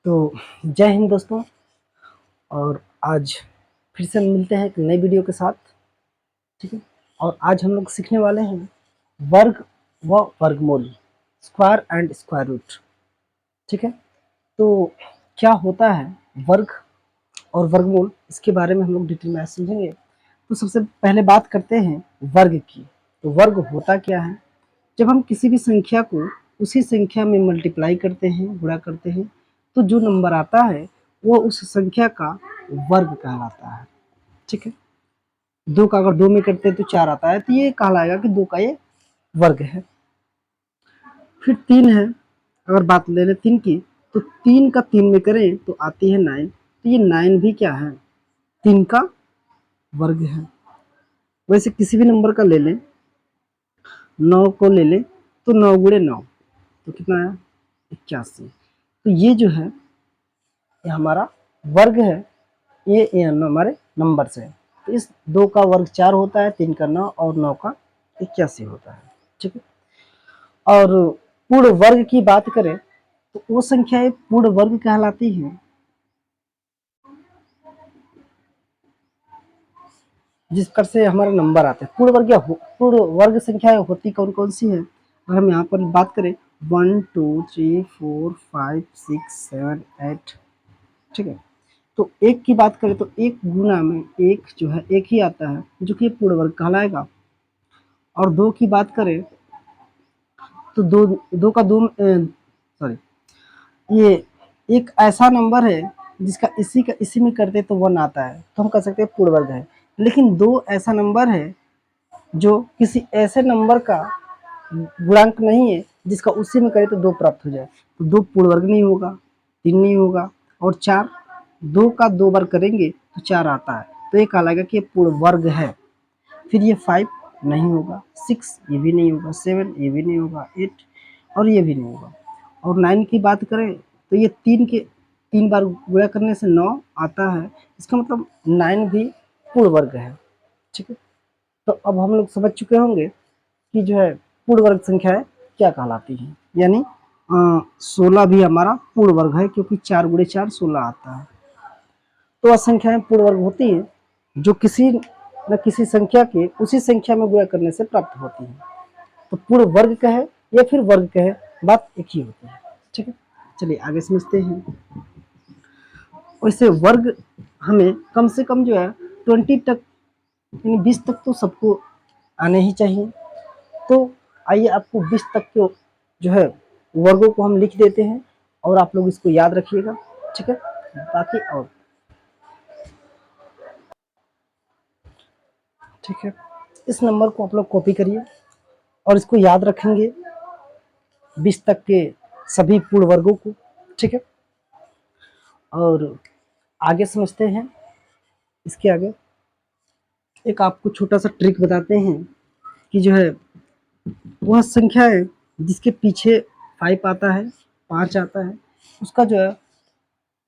तो जय हिंद दोस्तों। और आज फिर से मिलते हैं एक नई वीडियो के साथ। ठीक है। और आज हम लोग सीखने वाले हैं वर्ग व वर्गमूल, स्क्वायर एंड स्क्वायर रूट। ठीक है। तो क्या होता है वर्ग और वर्गमूल, इसके बारे में हम लोग डिटेल में समझेंगे। तो सबसे पहले बात करते हैं वर्ग की। तो वर्ग होता क्या है? जब हम किसी भी संख्या को उसी संख्या में मल्टीप्लाई करते हैं, गुणा करते हैं, तो जो नंबर आता है वो उस संख्या का वर्ग कहलाता है। ठीक है। दो का अगर दो में करते हैं तो चार आता है, तो ये कहलाएगा कि दो का ये वर्ग है। फिर तीन है, अगर बात ले लें तीन की, तो तीन का तीन में करें तो आती है नाइन, तो ये नाइन भी क्या है? तीन का वर्ग है। वैसे किसी भी नंबर का ले लें, नौ को ले लें तो नौ गुणे नौ तो कितना है? 81। तो ये जो है ये हमारा वर्ग है, ये हमारे नंबर से। तो इस दो का वर्ग चार होता है, तीन का नौ और नौ का 81 होता है। ठीक है। और पूर्ण वर्ग की बात करें तो वो संख्याएं पूर्ण वर्ग कहलाती हैं जिस पर से हमारा नंबर आता है। पूर्ण वर्ग संख्याएं होती कौन कौन सी है? अगर हम यहाँ पर बात करें 1 2 3 4 5 6 7 8। ठीक है। तो एक की बात करें तो एक गुना में एक जो है एक ही आता है, जो कि पूर्ण वर्ग कहलाएगा। और दो की बात करें तो दो दो का दो सॉरी, ये एक ऐसा नंबर है जिसका इसी में करते तो वन आता है, तो हम कह सकते हैं पूर्ण वर्ग है। लेकिन दो ऐसा नंबर है जो किसी ऐसे नंबर का गुणांक नहीं है जिसका उसी में करे तो दो प्राप्त हो जाए, तो दो पूर्ण वर्ग नहीं होगा, तीन नहीं होगा। और चार, दो का दो बार करेंगे तो चार आता है, तो ये कहलाएगा कि ये पूर्ण वर्ग है। फिर ये फाइव नहीं होगा, सिक्स ये भी नहीं होगा, सेवन ये भी नहीं होगा, एट और ये भी नहीं होगा। और नाइन की बात करें तो ये तीन बार गुणा करने से नौ आता है, इसका मतलब नाइन भी पूर्ण वर्ग है। ठीक है। तो अब हम लोग समझ चुके होंगे कि जो है पूर्ण वर्ग संख्याएं क्या कहलाती हैं। यानी 16 भी हमारा पूर्ण वर्ग है, क्योंकि चार गुणे चार 16 आता है। तो असंख्याएं पूर्ण वर्ग होती हैं जो किसी न किसी संख्या के उसी संख्या में गुणा करने से प्राप्त होती है। तो पूर्ण वर्ग कहे या फिर वर्ग कहे, बात एक ही होती है। ठीक है। चलिए आगे समझते हैं। वैसे वर्ग हमें कम से कम जो है 20 तक, यानी 20 तक तो सबको आने ही चाहिए। तो आइए आपको 20 तक के जो है वर्गों को हम लिख देते हैं और आप लोग इसको याद रखिएगा। ठीक है। बाकी और ठीक है, इस नंबर को आप लोग कॉपी करिए और इसको याद रखेंगे 20 तक के सभी पूर्ण वर्गों को। ठीक है। और आगे समझते हैं। इसके आगे एक आपको छोटा सा ट्रिक बताते हैं कि जो है वह संख्या है जिसके पीछे 5 आता है, 5 आता है, उसका जो है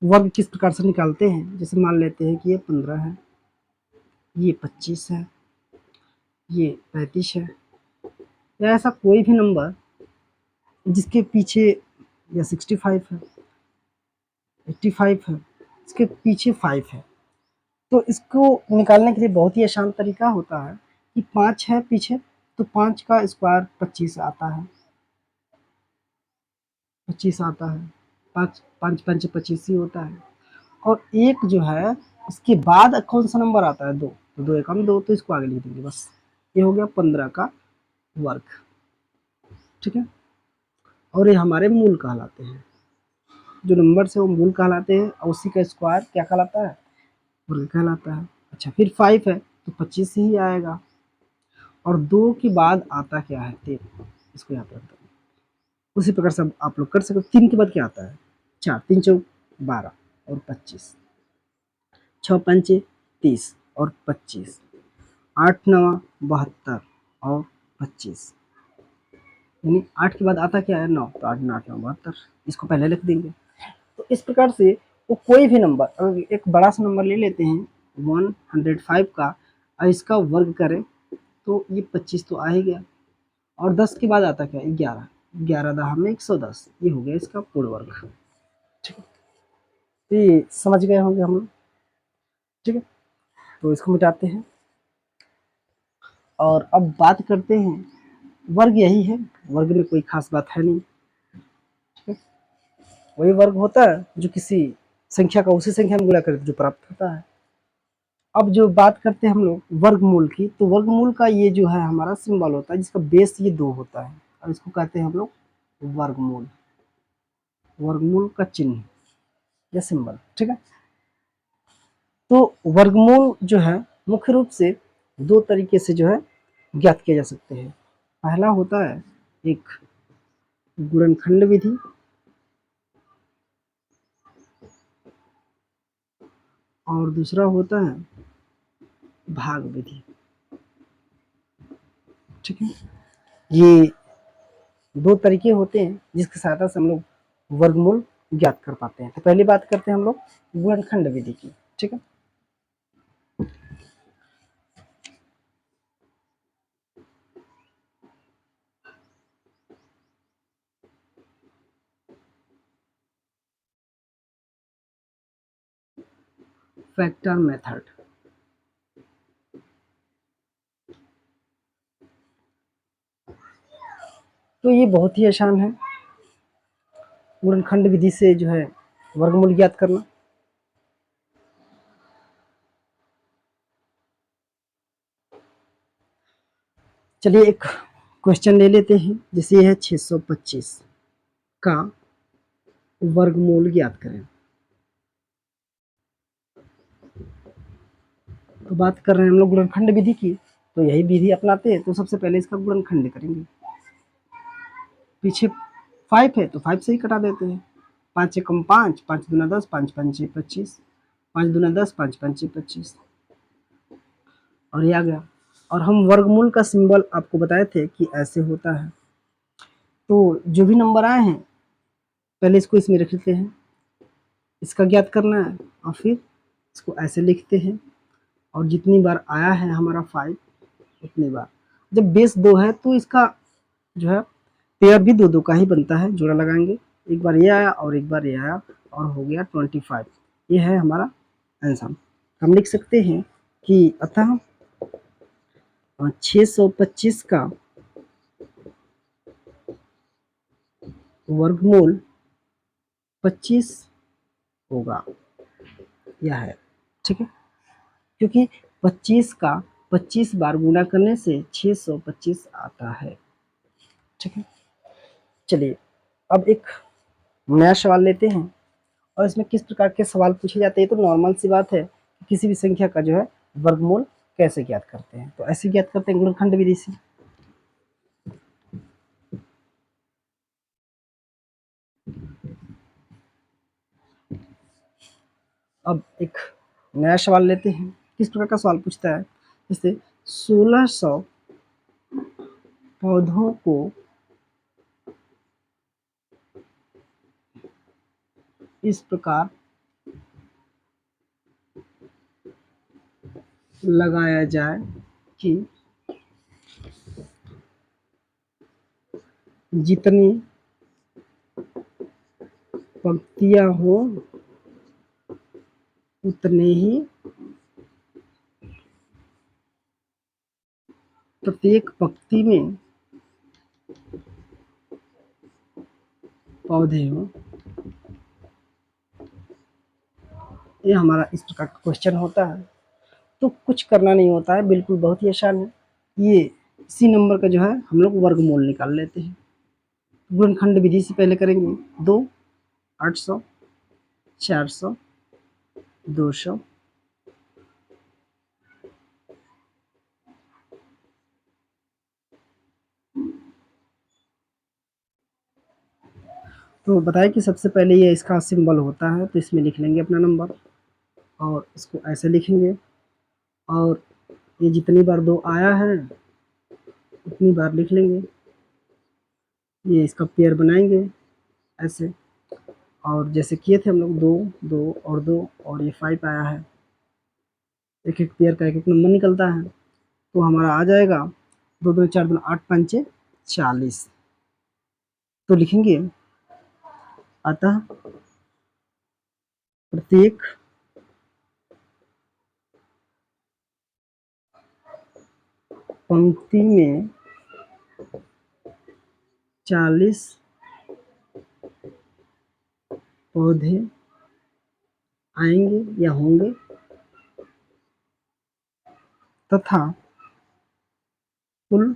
वर्ग किस प्रकार से निकालते हैं। जैसे मान लेते हैं कि ये 15 है, ये 25 है, ये 35 है, या ऐसा कोई भी नंबर जिसके पीछे या 65 है, 85 है, इसके पीछे 5 है। तो इसको निकालने के लिए बहुत ही आसान तरीका होता है कि 5 है पीछे, तो 5 का स्क्वायर 25 आता है, 25 आता है, 5 5 5 25 ही होता है। और एक जो है इसके बाद कौन सा नंबर आता है? दो, तो दो एकम दो, तो इसको आगे लिख देंगे बस। ये हो गया 15 का वर्ग। ठीक है। और ये हमारे मूल कहलाते हैं, जो नंबर से वो मूल कहलाते हैं, और उसी का स्क्वायर क्या कहलाता है? वर्ग कहलाता है। अच्छा, फिर 5 है तो 25 ही आएगा। और दो के बाद आता क्या है? 3, इसको याद रखते हैं। उसी प्रकार से आप लोग कर सकते हो। 3 के बाद क्या आता है? 4, 3 चौक 12 और 25, 6 पंचे 30 और 25, 8 नवा 72 और 25, यानी 8 के बाद आता क्या है? 9, तो 8 9 72, इसको पहले लिख देंगे। तो इस प्रकार से वो कोई भी नंबर, अगर एक बड़ा सा नंबर ले लेते हैं 105 का, और इसका वर्ग करें तो ये 25 तो आ ही गया। और 10 के बाद आता क्या? 11, 11 दहा में 110, ये हो गया इसका पूर्ण वर्ग। ठीक है। तो ये समझ गए होंगे हम लोग, ठीक है। तो इसको मिटाते हैं और अब बात करते हैं, वर्ग यही है, वर्ग में कोई खास बात है नहीं, ठीक है। वही वर्ग होता है जो किसी संख्या का उसी संख्या में गुणा करके जो प्राप्त होता है। अब जो बात करते हैं हम लोग वर्गमूल की, तो वर्गमूल का ये जो है हमारा सिंबल होता है जिसका बेस ये 2 होता है, और इसको कहते हैं हम लोग वर्गमूल, वर्गमूल का चिन्ह या सिंबल, ठीक है। तो वर्गमूल जो है मुख्य रूप से 2 तरीके से जो है ज्ञात किए जा सकते हैं। पहला होता है एक गुणनखंड विधि, और दूसरा होता है भाग विधि, ठीक है। ये 2 तरीके होते हैं जिसकी सहायता से हम लोग वर्गमूल ज्ञात कर पाते हैं। तो पहली बात करते हैं हम लोग गुणनखंड विधि की, ठीक है। फैक्टर मेथड, तो ये बहुत ही आसान है गुणनखंड विधि से जो है वर्गमूल ज्ञात करना। चलिए एक क्वेश्चन ले लेते हैं, जैसे ये है 625 का वर्गमूल ज्ञात करें। तो बात कर रहे हैं हम लोग गुणनखंड विधि की, तो यही विधि अपनाते हैं। तो सबसे पहले इसका गुणनखंड करेंगे, पीछे 5 है तो 5 से ही कटा देते हैं। 5 एकम 5, 5 दूना 10, 5 पंचे 25, 5 दूना 10, 5 पंचे 25, और ये आ गया। और हम वर्गमूल का सिंबल आपको बताए थे कि ऐसे होता है। तो जो भी नंबर आए हैं पहले इसको इसमें रख लेते हैं, इसका ज्ञात करना है, और फिर इसको ऐसे लिखते हैं, और जितनी बार आया है हमारा 5 उतनी बार। जब बेस 2 है तो इसका जो है पेयर भी 2-2 का ही बनता है, जोड़ा लगाएंगे, एक बार ये आया और एक बार ये आया, और हो गया 25। ये है हमारा आंसर। हम लिख सकते हैं कि अतः 625 का वर्गमूल 25 होगा, यह है, ठीक है। क्योंकि 25 का 25 बार गुणा करने से 625 आता है, ठीक है। चलिए अब एक नया सवाल लेते हैं, और इसमें किस प्रकार के सवाल पूछे जाते हैं। तो नॉर्मल सी बात है कि किसी भी संख्या का जो है वर्गमूल कैसे ज्ञात करते हैं, तो ऐसे ज्ञात करते हैं गुणनखंड विधि से। अब एक नया सवाल लेते हैं, किस प्रकार का सवाल पूछता है, जैसे 1600 पौधों को इस प्रकार लगाया जाए कि जितनी पंक्तियां हो उतने ही प्रत्येक पंक्ति में पौधे हों। ये हमारा इस प्रकार का क्वेश्चन होता है। तो कुछ करना नहीं होता है, बिल्कुल बहुत ही आसान है। ये इसी नंबर का जो है हम लोग वर्गमूल निकाल लेते हैं। गुणनखंड विधि से पहले करेंगे 2, 800, 400, 200, तो बताया कि सबसे पहले ये इसका सिंबल होता है, तो इसमें लिख लेंगे अपना नंबर, और इसको ऐसे लिखेंगे, और ये जितनी बार 2 आया है उतनी बार लिख लेंगे। ये इसका पेयर बनाएंगे ऐसे, और जैसे किए थे हम लोग 2, 2 और 2, और ये 5 आया है, एक एक पेयर का एक एक नंबर निकलता है। तो हमारा आ जाएगा 2 2 4 2 8 पंचे 40। तो लिखेंगे अतः प्रत्येक पंक्ति में 40 पौधे आएंगे या होंगे तथा कुल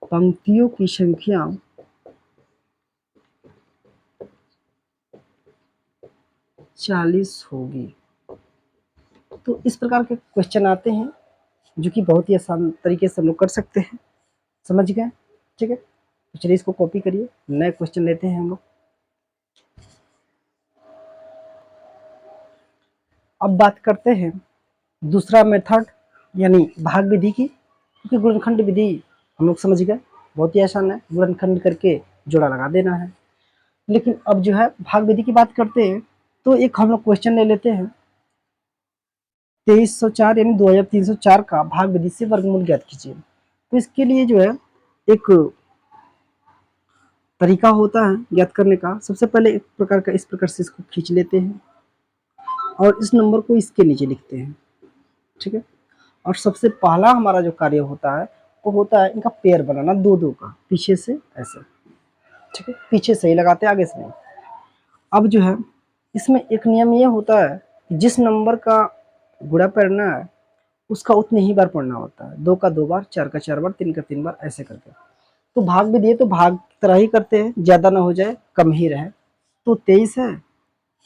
पंक्तियों की संख्या 40 होगी। तो इस प्रकार के क्वेश्चन आते हैं जो कि बहुत ही आसान तरीके से हम लोग कर सकते हैं। समझ गए? ठीक है, तो चलिए इसको कॉपी करिए, नए क्वेश्चन लेते हैं हम लोग। अब बात करते हैं दूसरा मेथड यानी भाग विधि की, क्योंकि गुणनखंड विधि हम लोग समझ गए बहुत ही आसान है, गुणनखंड करके जोड़ा लगा देना है। लेकिन अब जो है भाग विधि की बात करते हैं, तो एक हम लोग क्वेश्चन ले लेते हैं 2304 यानी 2304 का भाग विधि से वर्गमूल ज्ञात कीजिए। तो इसके लिए जो है एक तरीका होता है ज्ञात करने का। सबसे पहले एक प्रकार का इस प्रकार से इसको खींच लेते हैं और इस नंबर को इसके नीचे लिखते हैं। ठीक है, और सबसे पहला हमारा जो कार्य होता है वो होता है इनका पेयर बनाना, दो दो का, पीछे से ऐसे। ठीक है, पीछे से ही लगाते हैं, आगे से नहीं। अब जो है इसमें एक नियम ये होता है कि जिस नंबर का गुणा पढ़ना है उसका उतने ही बार पढ़ना होता है, 2 का 2 बार, 4 का 4 बार, 3 का 3 बार, ऐसे करके। तो भाग भी दिए तो भाग की तरह ही करते हैं, ज़्यादा ना हो जाए, कम ही रहे। तो 23 है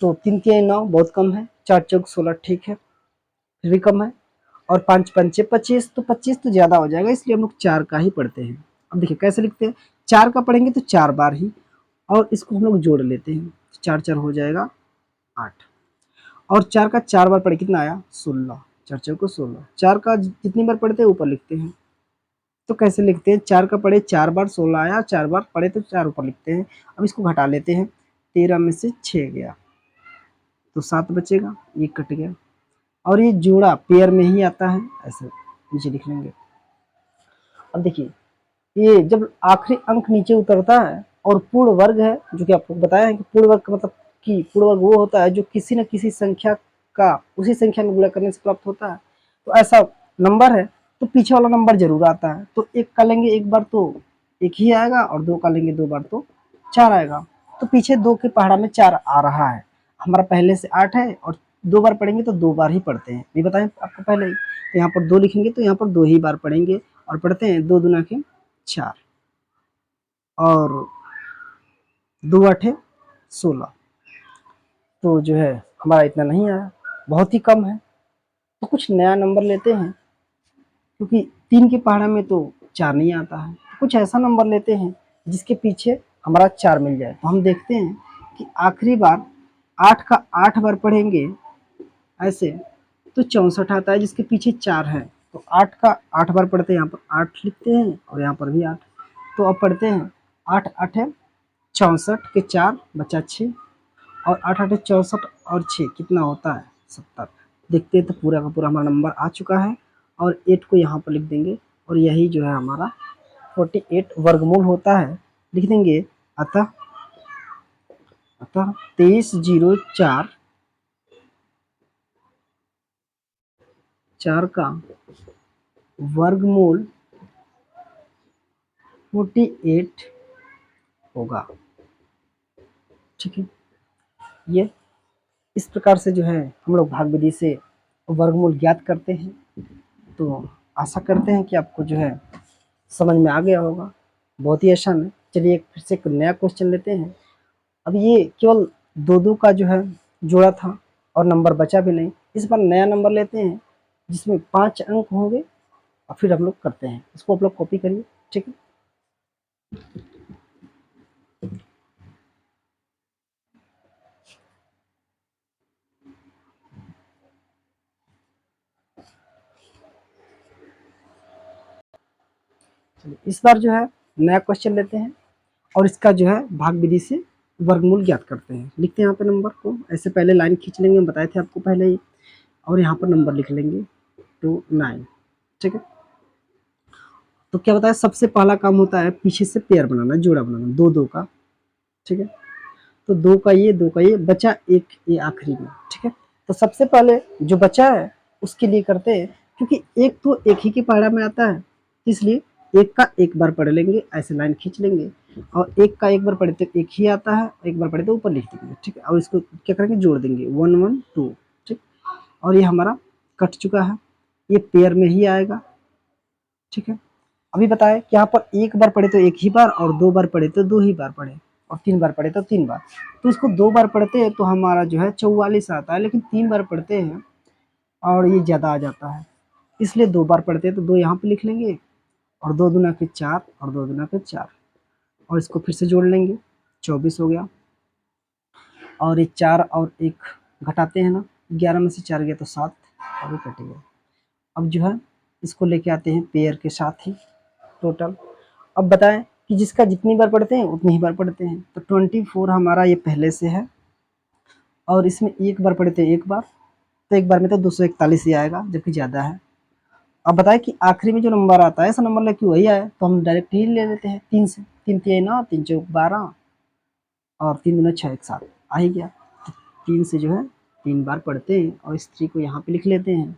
तो 3 के 9 बहुत कम है, 4 चौक 16 ठीक है, फिर भी कम है, और 5 पंचे 25, तो 25 तो ज़्यादा हो जाएगा, इसलिए हम लोग 4 का ही पढ़ते हैं। अब देखिए कैसे लिखते हैं, 4 का पढ़ेंगे तो 4 बार ही, और इसको हम लोग जोड़ लेते हैं, 4 4 हो जाएगा 8, और 4 का 4 बार पढ़े कितना आया 16, 4 4 को 16, 4 का जितनी बार पढ़ते हैं ऊपर लिखते हैं। तो कैसे लिखते हैं, 4 का पढ़े 4 बार 16 आया, 4 बार पढ़े तो 4 ऊपर लिखते हैं। अब इसको घटा लेते हैं, 13 में से 6 गया तो 7 बचेगा, ये कट गया, और ये जोड़ा पेयर में ही आता है, ऐसे नीचे लिख लेंगे। अब देखिए ये जब आखिरी अंक नीचे उतरता है और पूर्ण वर्ग है, जो कि आपको बताया है कि पूर्ण वर्ग का मतलब कि पूर्ण वर्ग वो होता है जो किसी न किसी संख्या का उसी संख्या में गुणा करने से प्राप्त होता है। तो ऐसा नंबर है तो पीछे वाला नंबर जरूर आता है। तो एक का लेंगे एक बार तो एक ही आएगा, और 2 का लेंगे 2 बार तो 4 आएगा। तो पीछे 2 के पहाड़ा में 4 आ रहा है, हमारा पहले से 8 है, और 2 बार पढ़ेंगे तो 2 बार ही पढ़ते हैं, ये बताएं आपको पहले ही। तो यहाँ पर 2 लिखेंगे तो यहाँ पर 2 ही बार पढ़ेंगे, और पढ़ते हैं 2 दूना के 4, और 2 आठे 16। तो जो है हमारा इतना नहीं आया, बहुत ही कम है। तो कुछ नया नंबर लेते हैं, क्योंकि 3 के पहाड़ा में तो 4 नहीं आता है। तो कुछ ऐसा नंबर लेते हैं जिसके पीछे हमारा 4 मिल जाए। तो हम देखते हैं कि आखिरी बार 8 का 8 बार पढ़ेंगे ऐसे तो 64 आता है, जिसके पीछे 4 है। तो 8 का 8 बार पढ़ते हैं, यहाँ पर 8 लिखते हैं और यहाँ पर भी 8। तो अब पढ़ते हैं 8 8 है 64 के 4 बचा 6, और 8 8 64 और 6 कितना होता है 70। देखते हैं तो पूरा का पूरा हमारा नंबर आ चुका है, और 8 को यहाँ पर लिख देंगे, और यही जो है हमारा 48 वर्गमूल होता है, लिख देंगे। अतः अतः 2304 4 का वर्गमूल 48 होगा। ठीक है, ये इस प्रकार से जो है हम लोग भाग विधि से वर्गमूल ज्ञात करते हैं। तो आशा करते हैं कि आपको जो है समझ में आ गया होगा, बहुत ही आसान है। चलिए एक फिर से एक नया क्वेश्चन लेते हैं। अब ये केवल दो दो का जो है जोड़ा था और नंबर बचा भी नहीं, इस बार नया नंबर लेते हैं जिसमें 5 अंक होंगे, और फिर हम लोग करते हैं। इसको आप लोग कॉपी करिए। ठीक है, चलिए इस बार जो है नया क्वेश्चन लेते हैं, और इसका जो है भाग विधि से वर्गमूल ज्ञात करते हैं। लिखते हैं यहाँ पे नंबर को ऐसे, पहले लाइन खींच लेंगे, हम बताए थे आपको पहले ही, और यहाँ पर नंबर लिख लेंगे 2 9। ठीक है, तो क्या बताया, सबसे पहला काम होता है पीछे से पेयर बनाना, जोड़ा बनाना, दो दो का। ठीक है, तो 2 का ये 2 का ये बचा, एक ये आखिरी में। ठीक है, तो सबसे पहले जो बचा है उसके लिए करते हैं, क्योंकि एक तो एक ही की पहाड़ा में आता है, इसलिए एक का एक बार पढ़ लेंगे, ऐसे लाइन खींच लेंगे, और एक का एक बार पढ़े तो एक ही आता है, एक बार पढ़े तो ऊपर लिख देंगे। ठीक है, और इसको क्या करेंगे, जोड़ देंगे 1 1 2। ठीक, और ये हमारा कट चुका है, ये पेयर में ही आएगा। ठीक है, अभी बताएं कि यहाँ पर एक बार पढ़े तो एक ही बार, और 2 बार पढ़े तो 2 ही बार पढ़े, और 3 बार पढ़े तो 3 बार। तो इसको 2 बार पढ़ते हैं तो हमारा जो है 44 आता है, लेकिन 3 बार पढ़ते हैं और ये ज़्यादा आ जाता है, इसलिए 2 बार पढ़ते हैं तो 2 यहाँ पे लिख लेंगे, और 2 दूना के 4 और 2 दूना के 4, और इसको फिर से जोड़ लेंगे, 24 हो गया। और ये 4 और 1 घटाते हैं ना, 11 में से 4 गया तो 7, और ये कट गया। अब जो है इसको लेके आते हैं पेयर के साथ ही टोटल। अब बताएं कि जिसका जितनी बार पढ़ते हैं उतनी ही बार पढ़ते हैं, तो 24 हमारा ये पहले से है, और इसमें एक बार पढ़ते हैं एक बार, तो एक बार में तो 241 ही आएगा, जबकि ज़्यादा है। अब बताएं कि आखिरी में जो नंबर आता है ऐसा नंबर लेके वही आए, तो हम डायरेक्ट ही ले लेते हैं 3 से, 3 3 9, 3 4 12, और 3 दूना 6 1 7 आ ही गया। तो 3 से जो है 3 बार पढ़ते हैं, और इस 3 को यहाँ पे लिख लेते हैं,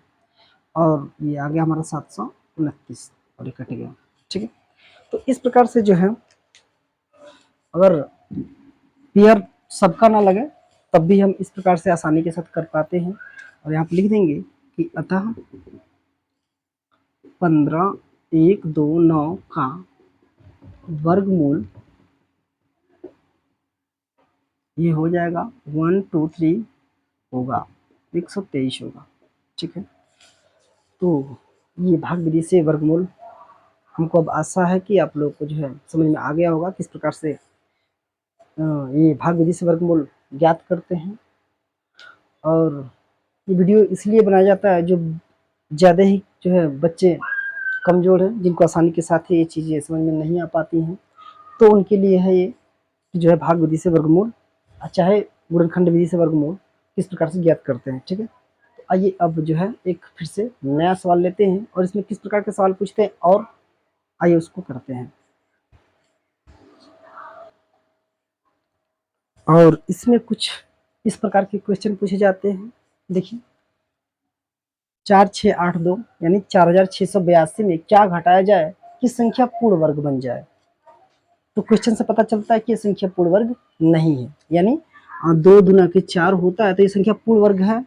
और ये आ गया हमारा 729, और ये कट गया। ठीक है, तो इस प्रकार से जो है अगर पेयर सबका ना लगे तब भी हम इस प्रकार से आसानी के साथ कर पाते हैं। और यहाँ पे लिख देंगे कि अतः 15 1 2 9 का वर्गमूल ये हो जाएगा 1 2 3 होगा, 123 होगा। ठीक है, तो ये भाग विधि से वर्गमूल हमको अब आशा है कि आप लोग को जो है समझ में आ गया होगा किस प्रकार से ये भाग विधि से वर्गमूल ज्ञात करते हैं। और ये वीडियो इसलिए बनाया जाता है जो ज़्यादा ही जो है बच्चे कमज़ोर हैं, जिनको आसानी के साथ ये चीज़ें समझ में नहीं आ पाती हैं, तो उनके लिए है ये कि जो है भाग विधि से वर्गमूल, चाहे गुणनखंड विधि से वर्गमूल किस प्रकार से ज्ञात करते हैं। ठीक है, तो आइए अब जो है एक फिर से नया सवाल लेते हैं, और इसमें किस प्रकार के सवाल पूछते हैं, और आइए उसको करते हैं। और इसमें कुछ इस प्रकार के क्वेश्चन पूछे जाते हैं। देखिए, 4682 यानी 4682 में क्या घटाया जाए कि संख्या पूर्ण वर्ग बन जाए। तो क्वेश्चन से पता चलता है कि ये संख्या पूर्ण वर्ग नहीं है, यानी 2 दूना के 4 होता है तो ये संख्या पूर्ण वर्ग है।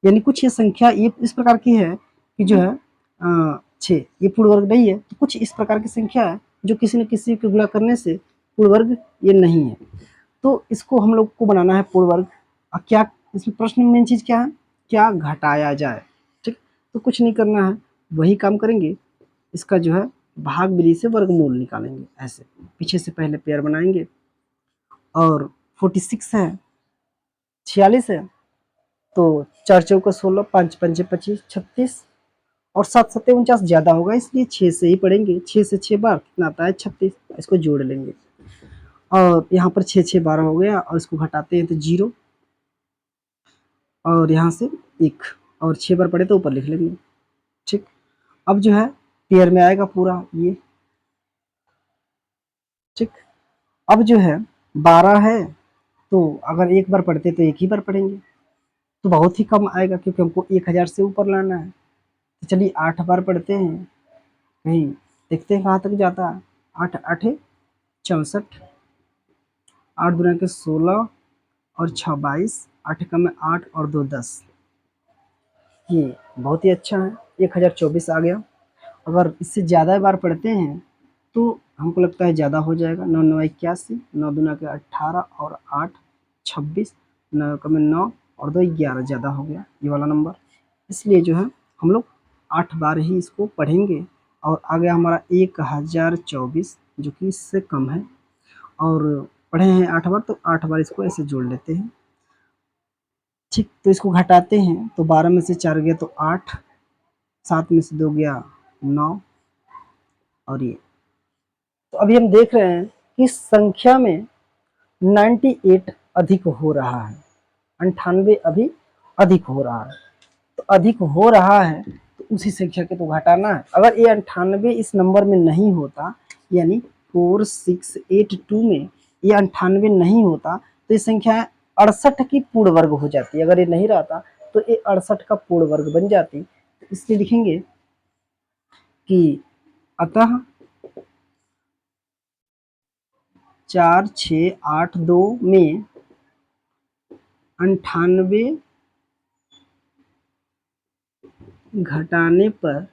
यानी कुछ ये संख्या ये इस प्रकार की है कि जो है 6 ये पूर्ण वर्ग नहीं है, तो कुछ इस प्रकार की संख्या है जो किसी न किसी को गुणा करने से पूर्ण वर्ग ये नहीं है। तो इसको हम लोग को बनाना है पूर्ण वर्ग। क्या इसमें प्रश्न में मेन चीज़ क्या है, क्या घटाया जाए। ठीक, तो कुछ नहीं करना है, वही काम करेंगे, इसका जो है भाग विधि से वर्गमूल निकालेंगे। ऐसे पीछे से पहले पेयर बनाएंगे, और 46 है, 46 है, तो 4 चौका 16, 5 पंचे 25, 36, और 7 सत्ते 49 ज़्यादा होगा, इसलिए 6 से ही पढ़ेंगे। 6 से 6 बार कितना आता है 36, इसको जोड़ लेंगे, और यहाँ पर 6 6 12 हो गया, और इसको घटाते हैं तो 0, और यहाँ से 1, और 6 बार पढ़े तो ऊपर लिख लेंगे। ठीक, अब जो है पेयर में आएगा पूरा ये। ठीक, अब जो है 12 है, तो अगर एक बार पढ़ते तो एक ही बार पढ़ेंगे, तो बहुत ही कम आएगा, क्योंकि हमको 1000 से ऊपर लाना है। तो चलिए 8 बार पढ़ते हैं, कहीं देखते हैं कहाँ तक जाता है। 8 8 64, 8 दूना के 16, और 6 22, 8 कम में 8, और 2 10, ये बहुत ही अच्छा है, 1024 आ गया। अगर इससे ज़्यादा बार पढ़ते हैं तो हमको लगता है ज़्यादा हो जाएगा। 9 9 81, 9 दूना के 18, और 8 26, 9 कम में 9, और 2 11, ज़्यादा हो गया ये वाला नंबर। इसलिए जो है हम लोग 8 बार ही इसको पढ़ेंगे, और आ गया हमारा 1024, जो कि इससे कम है, और पढ़े हैं 8 बार, तो 8 बार इसको ऐसे जोड़ लेते हैं। ठीक, तो इसको घटाते हैं तो 12 में से 4 गया तो 8, 7 में से 2 गया 9, और ये। तो अभी हम देख रहे हैं कि संख्या में 98 अधिक हो रहा है, 98 अभी अधिक हो रहा है। तो अधिक हो रहा है तो उसी संख्या के तो घटाना है। अगर ये 98 इस नंबर में नहीं होता, यानी 4682 में ये 98 नहीं होता, तो ये संख्या 68 की पूर्ण वर्ग हो जाती है। अगर ये नहीं रहता तो ये 68 का पूर्ण वर्ग बन जाती। तो इसलिए लिखेंगे कि अतः 4682 में 98 घटाने पर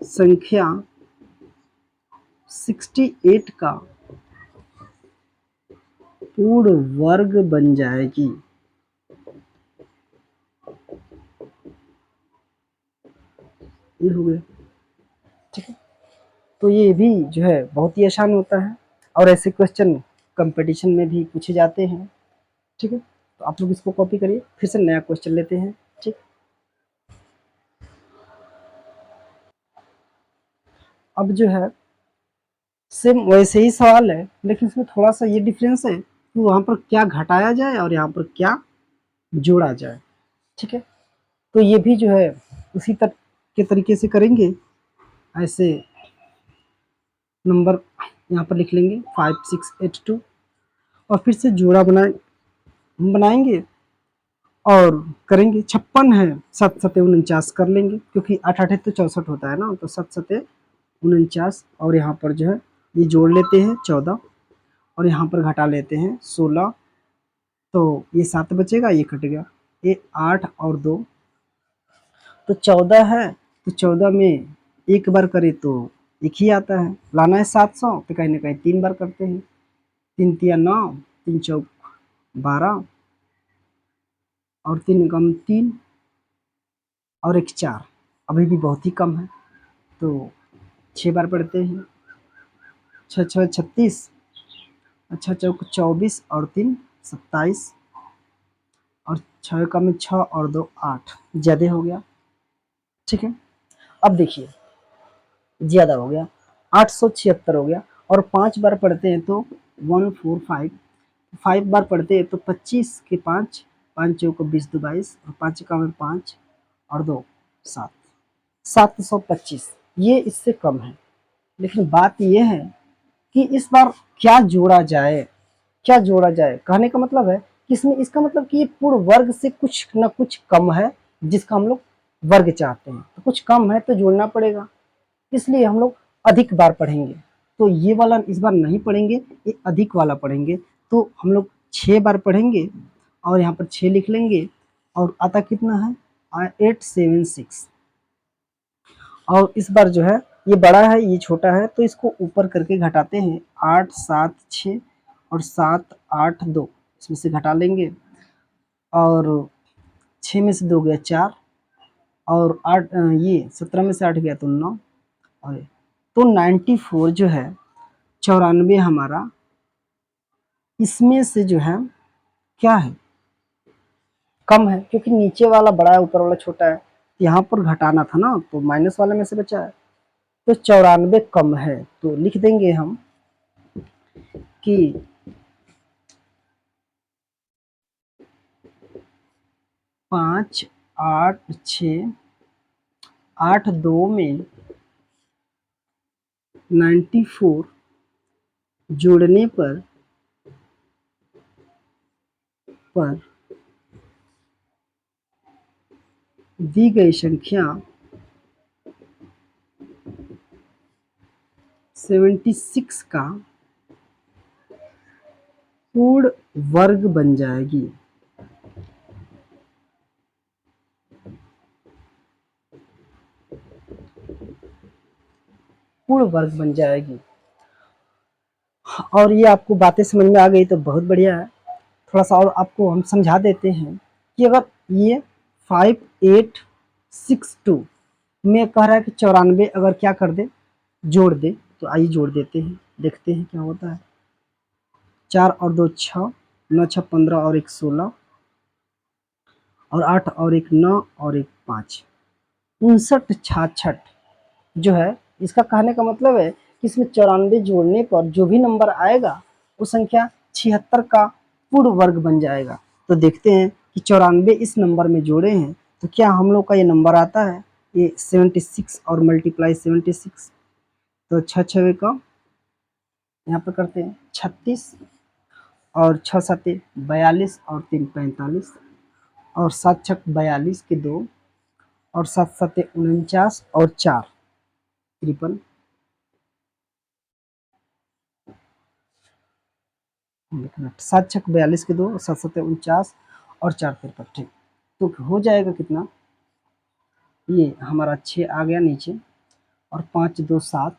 संख्या 68 का पूर्ण वर्ग बन जाएगी। ये हो गया, ठीक है। तो ये भी जो है बहुत ही आसान होता है और ऐसे क्वेश्चन कंपटीशन में भी पूछे जाते हैं, ठीक है। तो आप लोग इसको कॉपी करिए, फिर से नया क्वेश्चन लेते हैं, ठीक। अब जो है सेम वैसे ही सवाल है, लेकिन इसमें थोड़ा सा ये डिफरेंस है कि वहाँ पर क्या घटाया जाए और यहाँ पर क्या जोड़ा जाए, ठीक है। तो ये भी जो है उसी तरह के तरीके से करेंगे। ऐसे नंबर यहाँ पर लिख लेंगे 5682 और फिर से जोड़ा बनाएंगे और करेंगे। 56 है, 7 सते 49 कर लेंगे, क्योंकि 8 8 तो 64 होता है ना, तो 7 सते 49। और यहाँ पर जो है ये जोड़ लेते हैं 14 और यहाँ पर घटा लेते हैं 16, तो ये 7 बचेगा, ये कट गया, ये 8 और 2 तो 14 है। तो 14 में एक बार करे तो एक ही आता है, लाना है 700 तो कहीं ना कहीं 3 बार करते हैं। 3 तिया 9, 3 चौक 12 और 3 कम 3 और 1 4, अभी भी बहुत ही कम है, तो 6 बार पढ़ते हैं। 6 6 36, अच्छा चौक 24 और 3 27 और 6 का में 6 और 2 8, ज़्यादा हो गया, ठीक है। अब देखिए ज़्यादा हो गया, 876 हो गया, और 5 बार पढ़ते हैं तो 145, 5 बार पढ़ते हैं तो 25 के 5, 5 चौक 20 2 22 और 5 का में 5 और 2 7, 725, ये इससे कम है। लेकिन बात यह है कि इस बार क्या जोड़ा जाए, क्या जोड़ा जाए, कहने का मतलब है कि इसमें इसका मतलब कि ये पूर्ण वर्ग से कुछ ना कुछ कम है, जिसका हम लोग वर्ग चाहते हैं, तो कुछ कम है तो जोड़ना पड़ेगा, इसलिए हम लोग अधिक बार पढ़ेंगे। तो ये वाला इस बार नहीं पढ़ेंगे, ये अधिक वाला पढ़ेंगे। तो हम लोग 6 बार पढ़ेंगे और यहाँ पर 6 लिख लेंगे, और आता कितना है 876। और इस बार जो है ये बड़ा है ये छोटा है, तो इसको ऊपर करके घटाते हैं, 8 7 6 और 7 8 2, इसमें से घटा लेंगे, और 6 में से 2 गया 4, और 8 ये 17 में से 8 गया तो 9, और तो 94 जो है 94 हमारा इसमें से जो है क्या है, कम है, क्योंकि नीचे वाला बड़ा है ऊपर वाला छोटा है, यहाँ पर घटाना था ना, तो माइनस वाले में से बचा है, तो 94 कम है। तो लिख देंगे हम कि 5 8 6 8 2 में 94 जोड़ने पर दी गई संख्या 76 का पूर्ण वर्ग बन जाएगी। पूर्ण वर्ग बन जाएगी। और ये आपको बातें समझ में आ गई तो बहुत बढ़िया है। थोड़ा सा और आपको हम समझा देते हैं कि अगर ये 5862 में कह रहा है कि 94 अगर क्या कर दे, जोड़ दे, तो आइए जोड़ देते हैं, देखते हैं क्या होता है। 4 और 2 6, 9 6 15 और 1 16, और 8 और 1 9 और 1 5, 59 66 जो है, इसका कहने का मतलब है कि इसमें 94 जोड़ने पर जो भी नंबर आएगा वो संख्या 76 का पूर्ण वर्ग बन जाएगा। तो देखते हैं कि 94 इस नंबर में जोड़े हैं तो क्या हम लोग का ये नंबर आता है, ये 76 और मल्टीप्लाई 76, तो 6 6 का यहाँ पर करते हैं 36 और 6 सत्ते 42 और 3 45 और 7 छक 42 के 2 और 7 सत्ते 49 और 4 53। 7 छक 42 के 2 और 7 सत्ते 49 और 4 53। ठीक, तो हो जाएगा कितना, ये हमारा 6 आ गया नीचे और 5 2 7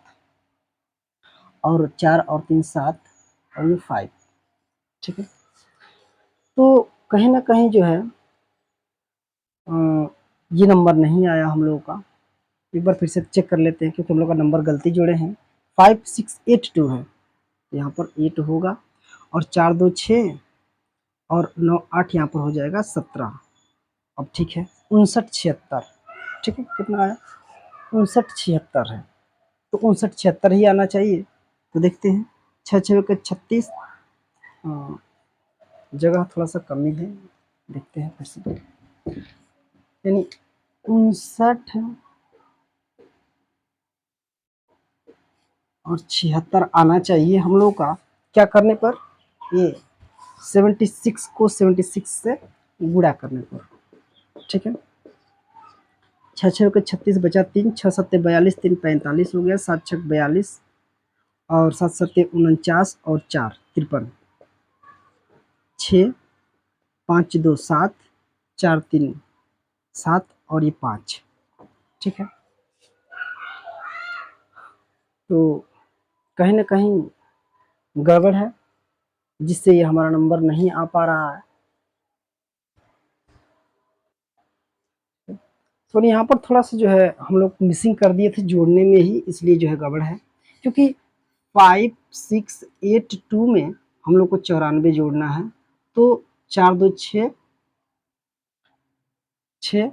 और 4 और 3 7 और ये 5। ठीक है, तो कहीं ना कहीं जो है ये नंबर नहीं आया हम लोगों का। एक बार फिर से चेक कर लेते हैं क्योंकि हम लोग का नंबर गलती जोड़े हैं। 5682 है, तो यहाँ पर 8 होगा और 4 2 6 और 9 8 यहाँ पर हो जाएगा 17। अब ठीक है 59 76। ठीक है, कितना आया 59 76 है, तो 59 76 ही आना चाहिए। तो देखते हैं 6 6 के 36, जगह थोड़ा सा कमी है, देखते हैं फिर से, यानी 59 और 76 आना चाहिए हम लोग का। क्या करने पर, ये 76 को 76 से गुणा करने पर। ठीक है, 6 6 के 36 बचा 3, 6 सत्ते 42 3 45 हो गया, 7 छक 42 और 7 सत्ते 49 और 4 53। 6 5 2 7 4 3 7 और ये 5। ठीक है, तो कहीं ना कहीं गड़बड़ है जिससे ये हमारा नंबर नहीं आ पा रहा है। तो यहाँ पर थोड़ा सा जो है हम लोग मिसिंग कर दिए थे जोड़ने में ही, इसलिए जो है गड़बड़ है। क्योंकि 5682 में हम लोग को 94 जोड़ना है, तो 4 2 6 6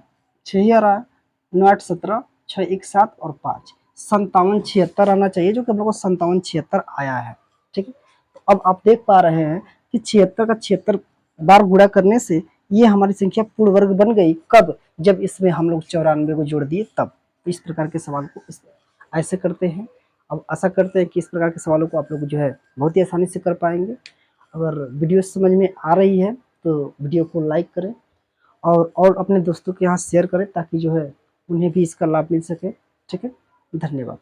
6 ही आ रहा है, 9 8 17 6 1 7 और 5 57 76 आना चाहिए, जो कि हम लोग को 57 76 आया है। ठीक है, तो अब आप देख पा रहे हैं कि 76 का 76 बार गुणा करने से ये हमारी संख्या पूर्ण वर्ग बन गई। कब, जब इसमें हम लोग 94 को जोड़ दिए तब। इस प्रकार के सवाल को ऐसे करते हैं। अब आशा करते हैं कि इस प्रकार के सवालों को आप लोग जो है बहुत ही आसानी से कर पाएंगे। अगर वीडियो समझ में आ रही है तो वीडियो को लाइक करें और अपने दोस्तों के यहाँ शेयर करें ताकि जो है उन्हें भी इसका लाभ मिल सके। ठीक है, धन्यवाद।